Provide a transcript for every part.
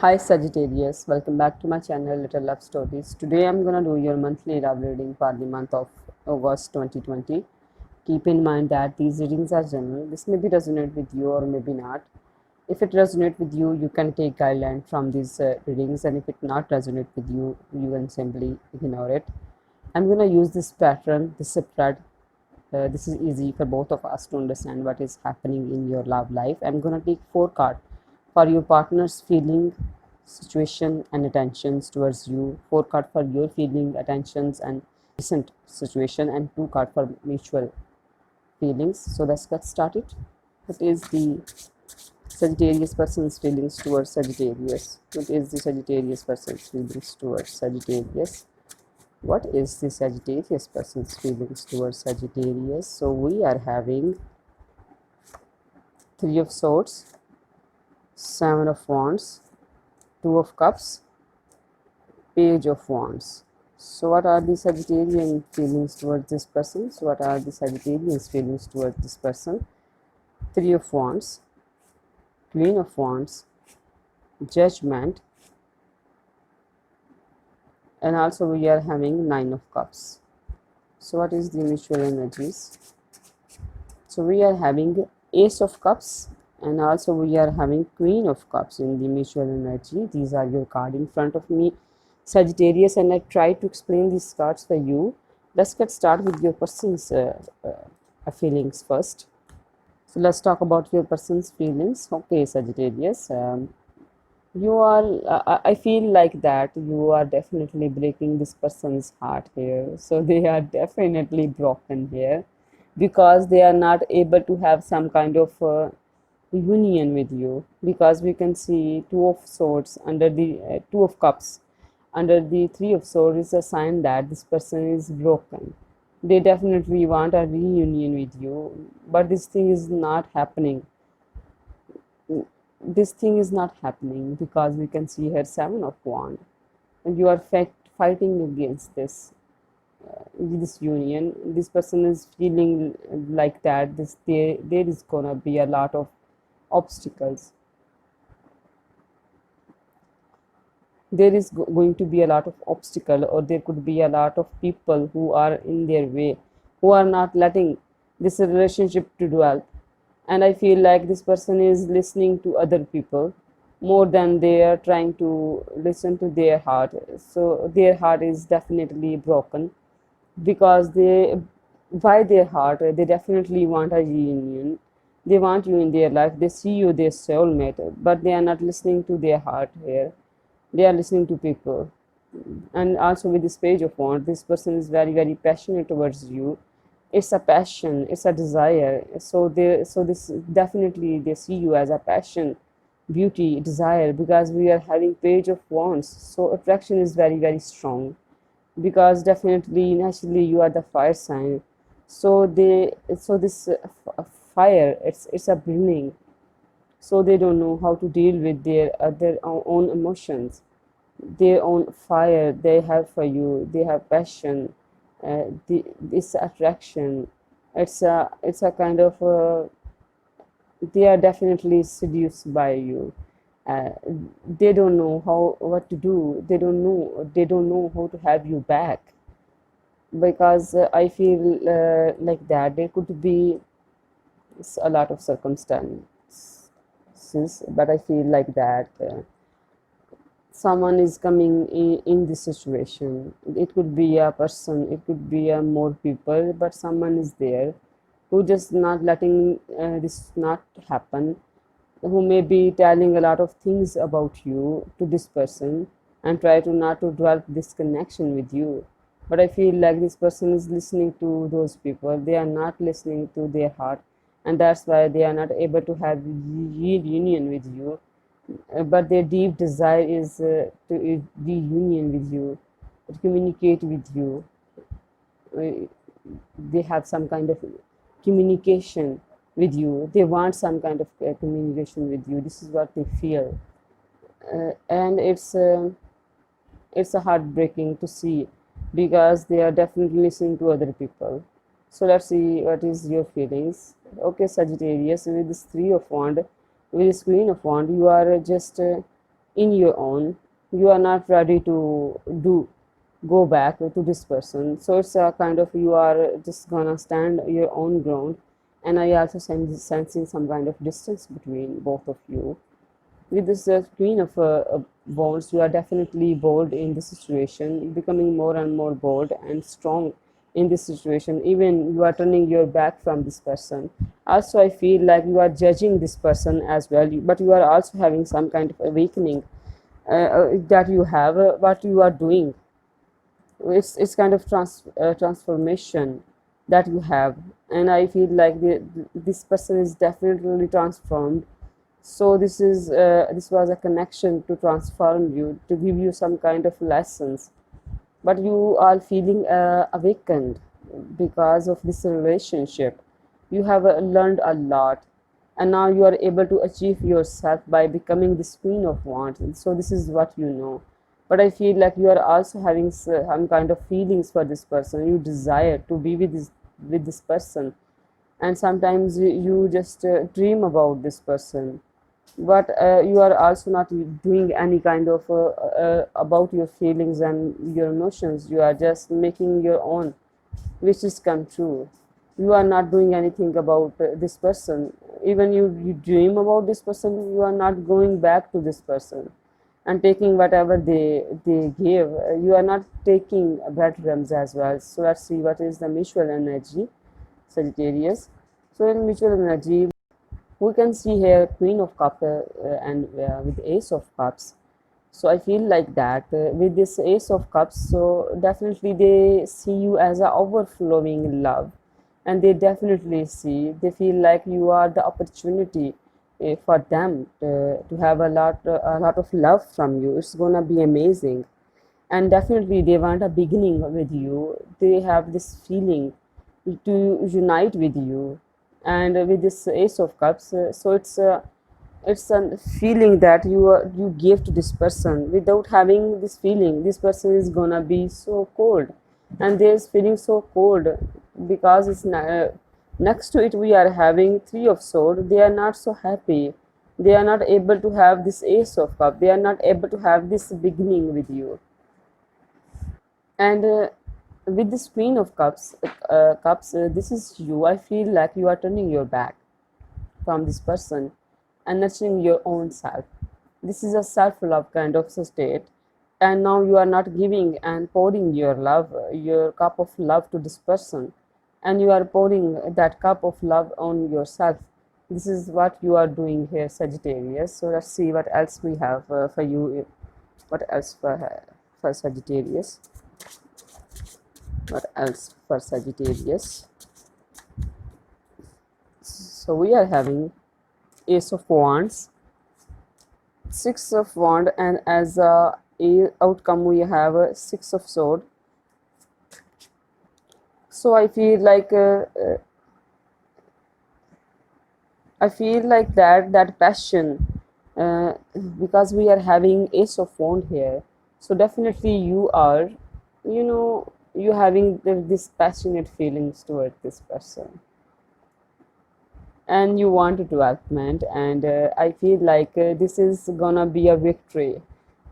Hi Sagittarius, welcome back to my channel Little Love Stories. Today I'm gonna do your monthly love reading for the month of August 2020. Keep in mind that these readings are general. This maybe resonate with you or maybe not. If it resonates with you, you can take guideline from these readings, and if it not resonate with you, you can simply ignore it. I'm gonna use this pattern, this spread. This is easy for both of us to understand what is happening in your love life. I'm gonna take 4 cards for your partner's feeling, situation, and attentions towards you. 4 cards for your feeling, attentions, and recent situation, and 2 cards for mutual feelings. So let's get started. What is the Sagittarius person's feelings towards Sagittarius? What is the Sagittarius person's feelings towards Sagittarius? What is the Sagittarius person's feelings towards Sagittarius? So we are having Three of Swords, Seven of Wands, Two of Cups, Page of Wands. So what are the Sagittarian feelings towards this person? So what are the Sagittarian's feelings towards this person? Three of Wands, Queen of Wands, Judgment, and also we are having Nine of Cups. So what is the mutual energies? So we are having Ace of Cups, and also we are having Queen of Cups in the mutual energy. These are your card in front of me, Sagittarius, and I try to explain these cards for you. Let's get started with your person's feelings first. So let's talk about your person's feelings. Okay, Sagittarius, you are I feel like that you are definitely breaking this person's heart here. So they are definitely broken here because they are not able to have some kind of union with you, because we can see Two of Swords under the Two of Cups under the Three of Swords is a sign that this person is broken. They definitely want a reunion with you, but this thing is not happening. This thing is not happening because we can see here Seven of Wands, and you are fighting against this union. This person is feeling like that there is gonna be a lot of obstacles. There is going to be a lot of obstacle, or there could be a lot of people who are in their way, who are not letting this relationship to develop. And I feel like this person is listening to other people more than they are trying to listen to their heart. So their heart is definitely broken because they, by their heart, they definitely want a reunion. They want you in their life, they see you their soulmate, but they are not listening to their heart here. They are listening to people. And also with this Page of Wands, this person is very passionate towards you. It's a passion, it's a desire. So this definitely they see you as a passion, beauty, desire, because we are having Page of Wands. So attraction is very strong, because definitely naturally you are the fire sign. So this fire, it's a burning. So they don't know how to deal with their own emotions, their own fire they have for you. They have passion, this attraction. It's a kind of they are definitely seduced by you. uh, they don't know how what to do. They don't know how to have you back, because I feel like that there could be a lot of circumstances, but I feel like that someone is coming in this situation. It could be a person, it could be more people, but someone is there who just not letting this not happen, who may be telling a lot of things about you to this person and try to not to develop this connection with you. But I feel like this person is listening to those people. They are not listening to their heart, and that's why they are not able to have reunion with you. But their deep desire is to reunion with you, to communicate with you. Uh, they have some kind of communication with you. They want some kind of communication with you. This is what they feel. And it's a heartbreaking to see, because they are definitely listening to other people. So let's see what is your feelings. Okay, Sagittarius, with this Three of Wand, with this Queen of Wand, you are just in your own. You are not ready to do go back to this person. So it's a kind of you are just gonna stand your own ground. And I also sensing some kind of distance between both of you. With this queen of wands, you are definitely bold in this situation, becoming more and more bold and strong in this situation. Even you are turning your back from this person. Also, I feel like you are judging this person as well, but you are also having some kind of awakening that you have what you are doing. It's kind of transformation that you have, and I feel like this person is definitely transformed. So this was a connection to transform you, to give you some kind of lessons, but you are feeling awakened because of this relationship. You have learned a lot, and now you are able to achieve yourself by becoming this queen of wands. And so this is what you know. But I feel like you are also having some kind of feelings for this person. You desire to be with this person, and sometimes you just dream about this person, but you are also not doing any kind of about your feelings and your emotions. You are just making your own wishes come true. You are not doing anything about this person. Even you dream about this person, you are not going back to this person and taking whatever they give. You are not taking breadcrumbs as well. So let's see what is the mutual energy, Sagittarius. So in mutual energy, we can see here Queen of Cups and with Ace of Cups. So I feel like that with this Ace of Cups, so definitely they see you as a overflowing love, and they definitely they feel like you are the opportunity for them to have a lot of love from you. It's gonna be amazing, and definitely they want a beginning with you. They have this feeling to unite with you, and with this Ace of Cups, so it's a feeling that you give to this person. Without having this feeling, this person is gonna be so cold, and there's feeling so cold because next to it we are having Three of Swords. They are not so happy. They are not able to have this Ace of Cup. They are not able to have this beginning with you. And with this Queen of Cups, this is you. I feel like you are turning your back from this person and nurturing your own self. This is a self-love kind of state, and now you are not giving and pouring your love, your cup of love to this person, and you are pouring that cup of love on yourself. This is what you are doing here, Sagittarius. So let's see what else we have for you. What else for Sagittarius? What else for Sagittarius? So we are having Ace of Wands, Six of Wand, and as a outcome we have a Six of Sword. So I feel like that passion, uh, because we are having Ace of Wand here. So definitely you are, you having this passionate feelings toward this person, and you want development. And I feel like this is gonna be a victory.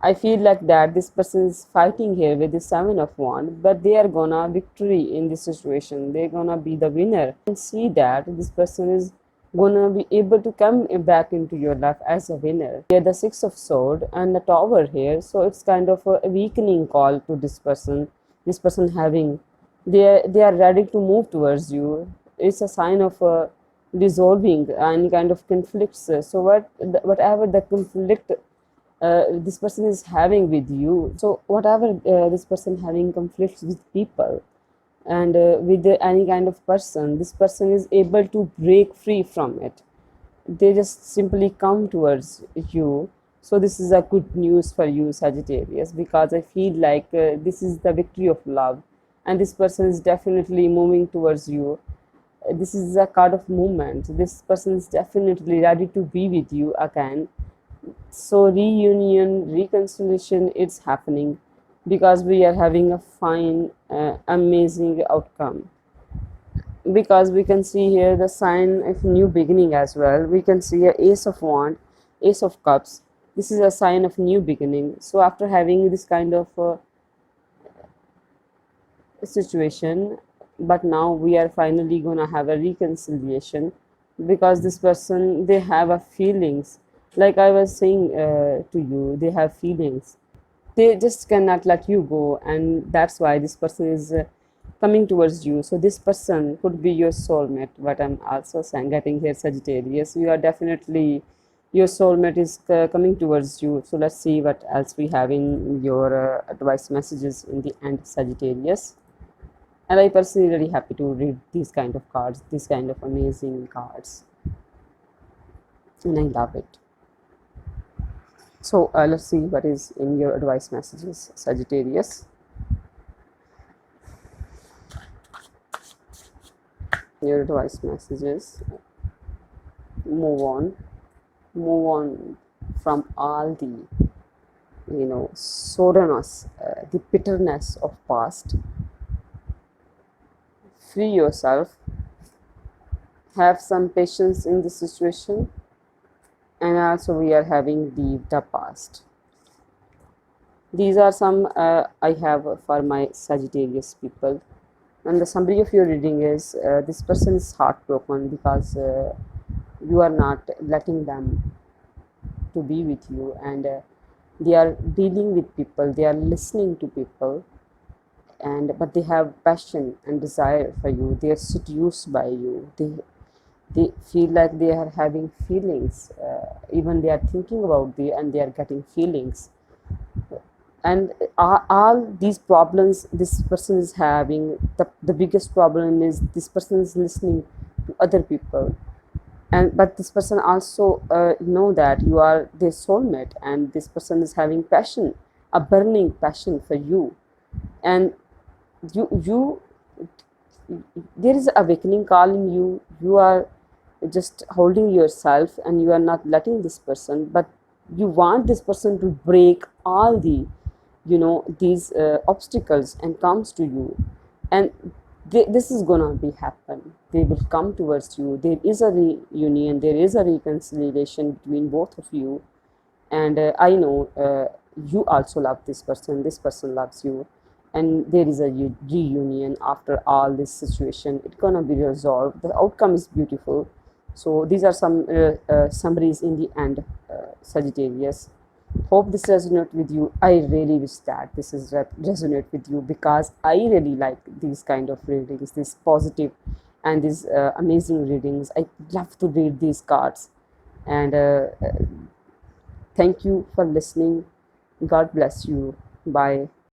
I feel like that this person is fighting here with the Seven of Wands, but they are gonna victory in this situation. They're gonna be the winner. And see that this person is gonna be able to come back into your life as a winner. Here the Six of Sword and the Tower here, so it's kind of a weakening call to this person. This person having, they are ready to move towards you. It's a sign of resolving any kind of conflicts. So whatever the conflict this person is having with you, so whatever this person having conflicts with people and with any kind of person, this person is able to break free from it. They just simply come towards you. So this is a good news for you, Sagittarius, because I feel like this is the victory of love, and this person is definitely moving towards you. This is a card of movement. This person is definitely ready to be with you again. So reunion, reconciliation, it's happening because we are having a fine, amazing outcome. Because we can see here the sign of new beginning as well. We can see a Ace of Wand, Ace of Cups. This is a sign of new beginning. So after having this kind of situation, but now we are finally gonna have a reconciliation, because this person, they have a feelings, like I was saying to you, they have feelings, they just cannot let you go, and that's why this person is coming towards you. So this person could be your soulmate, what I'm also saying, getting here, Sagittarius, you are definitely, your soulmate is coming towards you. So let's see what else we have in your advice messages in the end, Sagittarius. And I personally really happy to read these kind of cards, these kind of amazing cards, and I love it. So let's see what is in your advice messages, Sagittarius. Your advice messages. Move on from all the, soreness, the bitterness of past. Free yourself, have some patience in this situation, and also we are having the past. These are some I have for my Sagittarius people. And the summary of your reading is this person is heartbroken because you are not letting them to be with you, and they are dealing with people, they are listening to people, and but they have passion and desire for you, they are seduced by you, they feel like they are having feelings, even they are thinking about the, and they are getting feelings. And all these problems this person is having, the biggest problem is this person is listening to other people. And but this person also know that you are their soulmate, and this person is having passion, a burning passion for you. And you there is awakening call in you. You are just holding yourself, and you are not letting this person, but you want this person to break all the, these obstacles and comes to you. And this is gonna be happen, they will come towards you, there is a reunion, there is a reconciliation between both of you. And I know you also love this person loves you, and there is a reunion after all this situation, it's gonna be resolved, the outcome is beautiful. So these are some summaries in the end, Sagittarius. Hope this resonate with you. I really wish that this is resonate with you, because I really like these kind of readings, this positive and these amazing readings. I love to read these cards. And thank you for listening. God bless you. Bye.